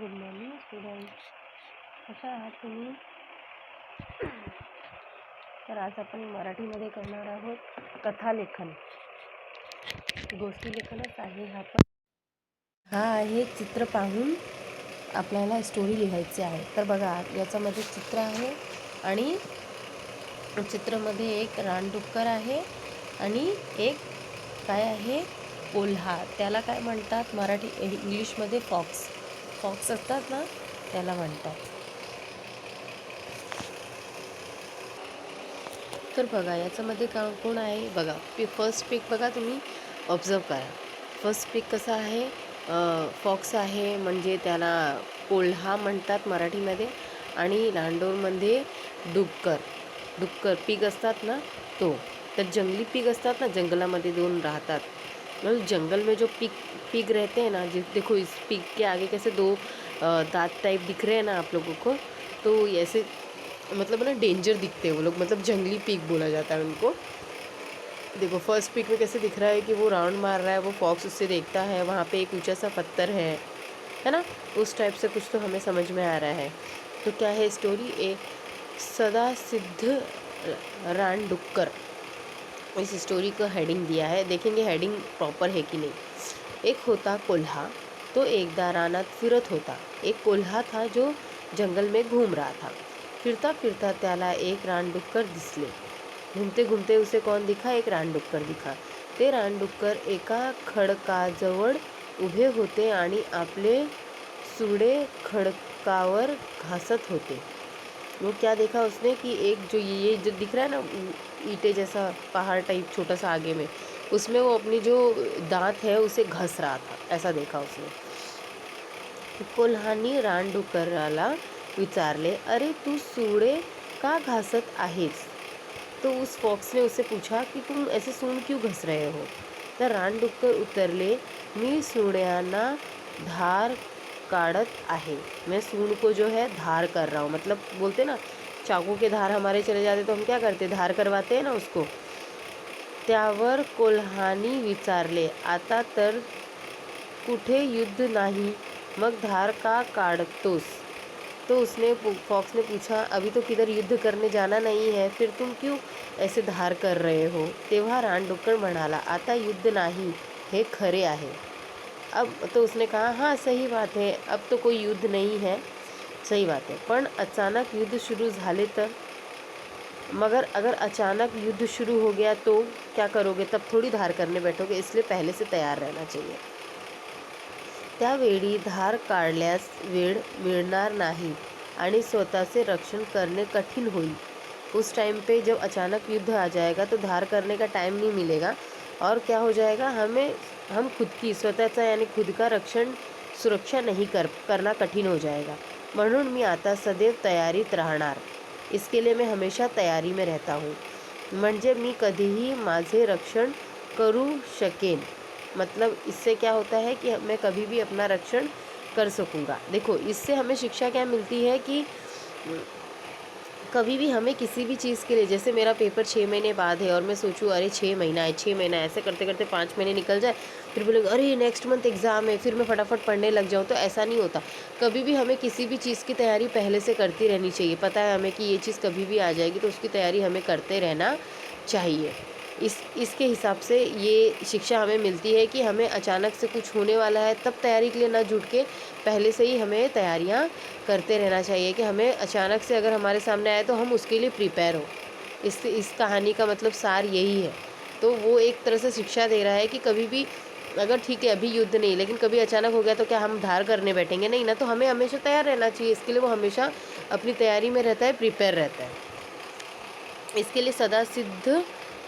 Good morning student, कशा आहात तुम्ही? तर आज आपण मराठीमध्ये करणार आहोत कथालेखन. गोष्टी लेखनच आहे हा आहे चित्र पाहून आपल्याला स्टोरी लिहायची आहे. तर बघा, याच्यामध्ये चित्र आहे आणि चित्रामध्ये एक रानडुक्कर आहे आणि एक काय आहे, कोल्हा. त्याला काय म्हणतात इंग्लिशमध्ये फॉक्स असतात ना, त्याला म्हणतात. तर बघा, याच्यामध्ये कोण आहे बघा. फर्स्ट पिक बघा, तुम्ही ऑब्झर्व करा. फर्स्ट पिक कसा आहे, फॉक्स आहे, म्हणजे त्याला कोल्हा म्हणतात मराठीमध्ये. आणि लांडोरमध्ये डुक्कर पीक असतात ना, तो. तर जंगली पीक असतात ना, जंगलामध्ये दोन राहतात. मतलब जंगल में जो पीक रहते हैं ना, देखो इस पीक के आगे कैसे दो दांत टाइप दिख रहे हैं ना आप लोगों को, तो ऐसे मतलब ना डेंजर दिखते हैं वो लोग, मतलब जंगली पीक बोला जाता है उनको. देखो फर्स्ट पिक में कैसे दिख रहा है कि वो राउंड मार रहा है, वो फॉक्स उससे देखता है, वहाँ पे एक ऊंचा सा पत्थर है ना. उस टाइप से कुछ तो हमें समझ में आ रहा है. तो क्या है स्टोरी, एक सदा सिद्ध रानडुक्कर, इस स्टोरी को हेडिंग दिया है. देखेंगे हेडिंग प्रॉपर है कि नहीं. एक होता कोल्हा, तो एकदा रानात फिरत होता. एक कोल्हा था जो जंगल में घूम रहा था. फिरता फिरता त्याला एक रानडुक्कर दिसले. घूमते घूमते उसे कौन दिखा, एक रानडुक्कर दिखा. ते रानडुक्कर एका खडकाजवळ उभे होते आणि आपले सुडे खडकावर घासत होते. वो क्या देखा उसने कि एक जो ये जो दिख रहा है ना, ईंटे जैसा पहाड़ टाइप छोटा सा आगे में, उसमें वो अपनी जो दांत है उसे घस रहा था, ऐसा देखा उसने. कोल्हानी रानडुकराला विचारले, अरे तू सूंडे का घासत आहेस. तो उस फॉक्स ने उससे पूछा कि तुम ऐसे सूंड क्यों घस रहे हो. तर रानडुक्कर उतरले, मी सूंड्यांना धार काढ़त आहे. मैं सूंड को जो है धार कर रहा हूँ. मतलब बोलते ना, चाकू के धार हमारे चले जाते तो हम क्या करते, धार करवाते हैं ना उसको. त्यावर कोल्हानी विचारले, आता तर कुठे युद्ध नाही, मग धार का काढ़तोस. तो उसने फॉक्स ने पूछा, अभी तो किधर युद्ध करने जाना नहीं है, फिर तुम क्यों ऐसे धार कर रहे हो. तेव्हा रानडुक्कर म्हणाला, आता युद्ध नाही, हे खरे आहे. अब तो उसने कहा, हाँ सही बात है, अब तो कोई युद्ध नहीं है, सही बात है, पण अचानक युद्ध शुरू झाले तर. मगर अगर अचानक युद्ध शुरू हो गया तो क्या करोगे, तब थोड़ी धार करने बैठोगे, इसलिए पहले से तैयार रहना चाहिए. त्यावेळी धार काढल्यास वेळ मिळणार नाही आणि स्वतःचे रक्षण करने कठिन होईल. उस टाइम पे जब अचानक युद्ध आ जाएगा तो धार करने का टाइम नहीं मिलेगा, और क्या हो जाएगा, हम खुद की स्वतःचा यानी खुद का सुरक्षा नहीं करना कठिन हो जाएगा. म्हणून मी आता सदैव तयारीत राहणार. इसके लिए मैं हमेशा तयारी में रहता हूँ, म्हणजे मी कधीही माझे रक्षण करू शकेन. मतलब इससे क्या होता है कि मैं कभी भी अपना रक्षण कर सकूँगा. देखो इससे हमें शिक्षा क्या मिलती है कि कभी भी हमें किसी भी चीज़ के लिए, जैसे मेरा पेपर 6 महीने बाद है और मैं सोचूं अरे 6 महीना है, 6 महीना, ऐसे करते करते 5 महीने निकल जाए, फिर बोलेंगे अरे नेक्स्ट मंथ एग्ज़ाम है, फिर मैं फटाफट पढ़ने लग जाऊँ, तो ऐसा नहीं होता. कभी भी हमें किसी भी चीज़ की तैयारी पहले से करती रहनी चाहिए. पता है हमें कि ये चीज़ कभी भी आ जाएगी, तो उसकी तैयारी हमें करते रहना चाहिए. इसके हिसाब से ये शिक्षा हमें मिलती है कि हमें अचानक से कुछ होने वाला है तब तैयारी के लिए ना जुट के पहले से ही हमें तैयारियां करते रहना चाहिए, कि हमें अचानक से अगर हमारे सामने आए तो हम उसके लिए प्रिपेयर हो. इस कहानी का मतलब सार यही है. तो वो एक तरह से शिक्षा दे रहा है कि कभी भी अगर ठीक है अभी युद्ध नहीं, लेकिन कभी अचानक हो गया तो क्या हम धार करने बैठेंगे, नहीं ना. तो हमें हमेशा तैयार रहना चाहिए. इसके लिए वो हमेशा अपनी तैयारी में रहता है, प्रिपेयर रहता है. इसके लिए सदा सिद्ध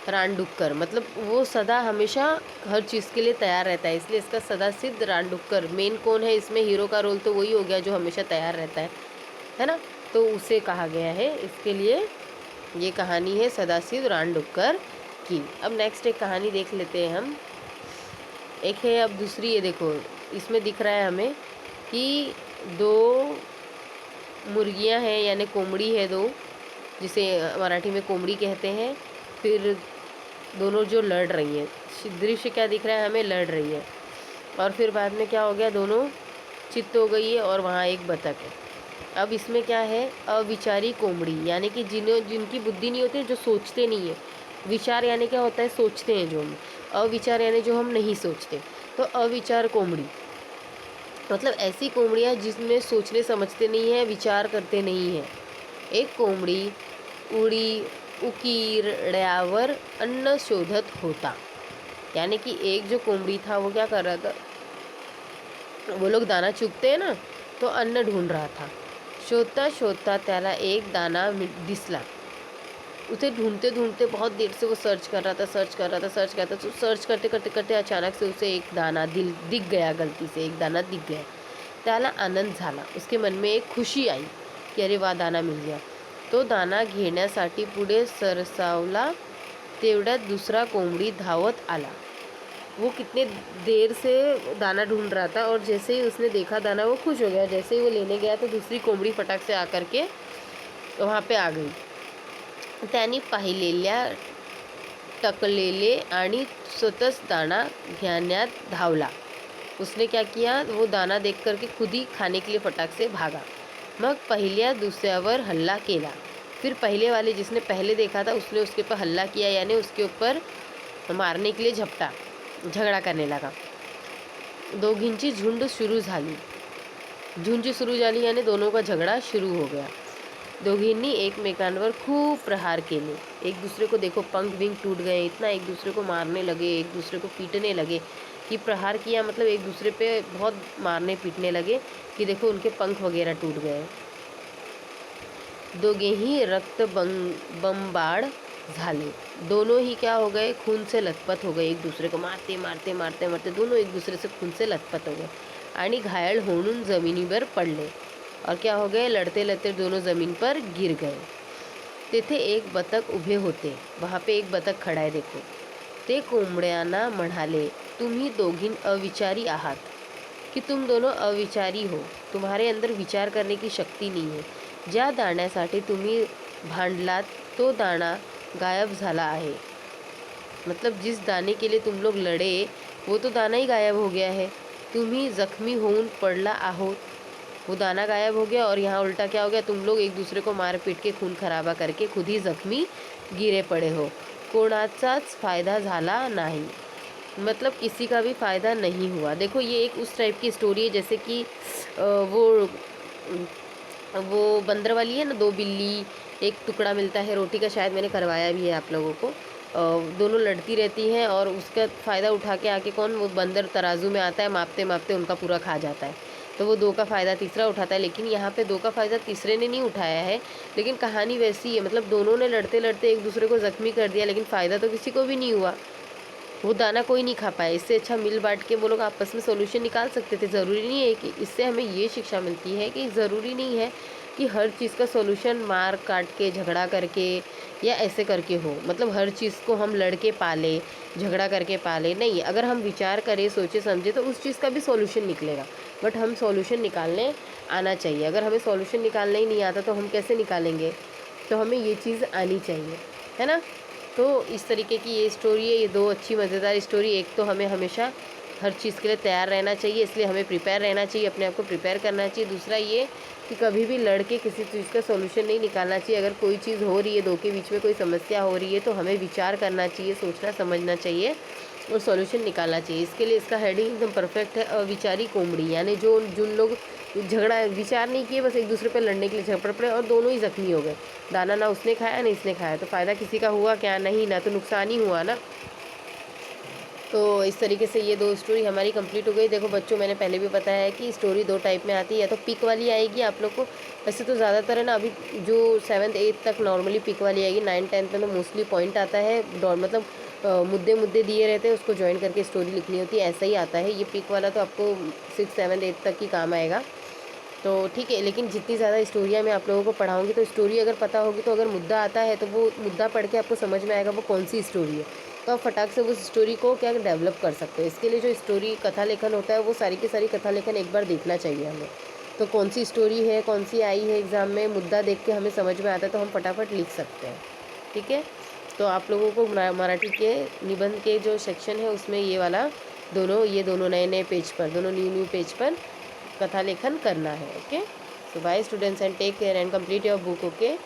रानडुक्कर, मतलब वो सदा हमेशा हर चीज़ के लिए तैयार रहता है, इसलिए इसका सदा सिद्ध रानडुक्कर. मेन कौन है इसमें, हीरो का रोल तो वही हो गया जो हमेशा तैयार रहता है ना. तो उसे कहा गया है. इसके लिए ये कहानी है सदा सिद्ध रानडुक्कर की. अब नेक्स्ट एक कहानी देख लेते हैं हम. एक है, अब दूसरी है. देखो इसमें दिख रहा है हमें कि दो मुर्गियां हैं, यानी कोमड़ी है दो, जिसे मराठी में कोमड़ी कहते हैं. फिर दोनों जो लड़ रही हैं, दृश्य क्या दिख रहा है हमें, लड़ रही है. और फिर बाद में क्या हो गया, दोनों चित्त हो गई है और वहाँ एक बतख है। अब इसमें क्या है, अविचारी कोमड़ी, यानी कि जिनकी बुद्धि नहीं होती, जो सोचते नहीं है। विचार यानी क्या होता है, सोचते हैं जो हम। अविचार यानी जो हम नहीं सोचते। तो अविचार कोमड़ी मतलब ऐसी कोमड़ियाँ जिसमें सोचने समझते नहीं है, विचार करते नहीं है। एक कोंबडी उडी उकिरड्यावर अन्न शोधत होता, यानी कि एक जो कोंबडी था वो क्या कर रहा था, वो लोग दाना चुगते हैं ना, तो अन्न ढूंढ रहा था। शोधता शोधता त्याला एक दाना दिसला। उसे ढूंढते ढूंढते बहुत देर से वो सर्च कर रहा था, सर्च कर रहा था, सर्च करता तो सर्च करते करते करते अचानक से उसे एक दाना दिख गया, गलती से एक दाना दिख गया। त्याला आनंद झाला, उसके मन में एक खुशी आई की अरे वाह, दाना मिल गया। तो दाना घेण्यासाठी पुढे सरसावला, तेवढ्यात दूसरा कोंबडी धावत आला। वो कितने देर से दाना ढूंढ रहा था और जैसे ही उसने देखा दाना वो खुश हो गया। जैसे ही वो लेने गया तो दूसरी कोंबडी फटाक से आकर के वहाँ पे आ गई। त्याने पाहिलेल्या टकलेले आणि स्वतःच दाना घेण्यात धावला। उसने क्या किया, वो दाना देख करके खुद ही खाने के लिए फटाक से भागा। मग पहिल्या दुसऱ्यावर हल्ला केला। फिर पहले वाले जिसने पहले देखा था उसने उसके ऊपर हल्ला किया, यानी उसके ऊपर मारने के लिए झगड़ा करने लगा। दोघींची झुंड सुरू झाली। झुंड सुरू झाली यानी दोनों का झगड़ा शुरू हो गया। दोघींनी एकमेकांवर खूब प्रहार केले। एक दूसरे को देखो, पंख विंग टूट गए, इतना एक दूसरे को मारने लगे, एक दूसरे को पीटने लगे। कि प्रहार किया मतलब एक दूसरे पे बहुत मारने पीटने लगे कि देखो उनके पंख वगैरह टूट गए। दोघेही रक्त बंबाळ झाले। दोनों ही क्या हो गए, खून से लथपथ हो गए। एक दूसरे को मारते मारते मारते मारते दोनों एक दूसरे से खून से लथपथ हो गए आणि घायल होऊन जमिनीवर पडले। और क्या हो गए, लड़ते लड़ते दोनों ज़मीन पर गिर गए। तेथे एक बतख उभे होते, वहाँ पे एक बतख खड़ा है देखो। ते कोंबड्यांना म्हणाले, तुम्ही दोघीं अविचारी आहात, कि तुम दोनों अविचारी हो, तुम्हारे अंदर विचार करने की शक्ति नहीं है। ज्या दाण्यासाठी तुम्ही भांडलात तो दाना गायब झाला आहे। मतलब जिस दाने के लिए तुम लोग लड़े वो तो दाना ही गायब हो गया है। तुम्ही जख्मी होऊन पडला आहोत, वो दाना गायब हो गया और यहाँ उल्टा क्या हो गया, तुम लोग एक दूसरे को मार पीट के खून खराबा करके खुद ही जख्मी गिरे पड़े हो। कोणाचाच फायदा झाला नहीं, मतलब किसी का भी फ़ायदा नहीं हुआ। देखो ये एक उस टाइप की स्टोरी है जैसे कि वो बंदर वाली है ना, दो बिल्ली, एक टुकड़ा मिलता है रोटी का, शायद मैंने करवाया भी है आप लोगों को। दोनों लड़ती रहती हैं और उसका फ़ायदा उठा के आके कौन, वो बंदर तराजू में आता है, मापते मापते उनका पूरा खा जाता है। तो वो दो का फ़ायदा तीसरा उठाता है, लेकिन यहाँ पे दो का फ़ायदा तीसरे ने नहीं उठाया है। लेकिन कहानी वैसी है, मतलब दोनों ने लड़ते लड़ते एक दूसरे को ज़ख्मी कर दिया, लेकिन फ़ायदा तो किसी को भी नहीं हुआ। वो दाना कोई नहीं खा पाया। इससे अच्छा मिल बांट के वो लोग आपस में सॉल्यूशन निकाल सकते थे। ज़रूरी नहीं है कि, इससे हमें ये शिक्षा मिलती है कि ज़रूरी नहीं है कि हर चीज़ का सॉल्यूशन मार काट के, झगड़ा करके या ऐसे करके हो। मतलब हर चीज़ को हम लड़के पाले, झगड़ा करके पाले नहीं। अगर हम विचार करें, सोचे समझे तो उस चीज़ का भी सॉल्यूशन निकलेगा। बट हम सॉल्यूशन निकालने आना चाहिए। अगर हमें सॉल्यूशन निकालने ही नहीं आता तो हम कैसे निकालेंगे। तो हमें ये चीज़ आनी चाहिए, है ना। तो इस तरीके की ये स्टोरी है, ये दो अच्छी मज़ेदार स्टोरी। एक तो हमें हमेशा हर चीज़ के लिए तैयार रहना चाहिए, इसलिए हमें प्रिपेयर रहना चाहिए, अपने आप को प्रिपेयर करना चाहिए। दूसरा ये कि कभी भी लड़ के किसी चीज़ का सॉल्यूशन नहीं निकालना चाहिए। अगर कोई चीज़ हो रही है, दो के बीच में कोई समस्या हो रही है, तो हमें विचार करना चाहिए, सोचना समझना चाहिए और सॉल्यूशन निकालना चाहिए। इसके लिए इसका हेडिंग एकदम परफेक्ट है, अविचारी कोंबड़ी, यानी जिन लोग झगड़ा विचार नहीं किए, बस एक दूसरे पर लड़ने के लिए झगड़ पड़े और दोनों ही जख्मी हो गए। दाना ना उसने खाया ना इसने खाया, तो फ़ायदा किसी का हुआ क्या, नहीं ना, तो नुकसान ही हुआ ना। तो इस तरीके से ये दो स्टोरी हमारी कंप्लीट हो गई। देखो बच्चों, मैंने पहले भी बताया है कि स्टोरी दो टाइप में आती है, या तो पिक वाली आएगी आप लोग को। वैसे तो ज़्यादातर है ना, अभी जो 7th 8th तक नॉर्मली पिक वाली आएगी। 9 10th में तो मोस्टली पॉइंट आता है, मतलब मुद्दे दिए रहते हैं, उसको ज्वाइन करके स्टोरी लिखनी होती है, ऐसा ही आता है। ये पिक वाला तो आपको 6 7 8 तक ही काम आएगा। तो ठीक है, लेकिन जितनी ज़्यादा स्टोरियाँ मैं आप लोगों को पढ़ाऊँगी, तो स्टोरी अगर पता होगी तो अगर मुद्दा आता है तो वो मुद्दा पढ़ के आपको समझ में आएगा वो कौन सी स्टोरी है, तो आप फटाक से उस स्टोरी को क्या डेवलप कर सकते हो। इसके लिए जो स्टोरी कथा लेखन होता है, वो सारी की सारी कथा लेखन एक बार देखना चाहिए हमें। तो कौन सी स्टोरी है, कौन सी आई है एग्ज़ाम में, मुद्दा देख के हमें समझ में आता है तो हम फटाफट लिख सकते हैं। ठीक है, तो आप लोगों को मराठी के निबंध के जो सेक्शन है उसमें ये दोनों नए नए पेज पर, दोनों न्यू पेज पर कथा लेखन करना है. Okay, so bye students and take care and complete your book. Okay.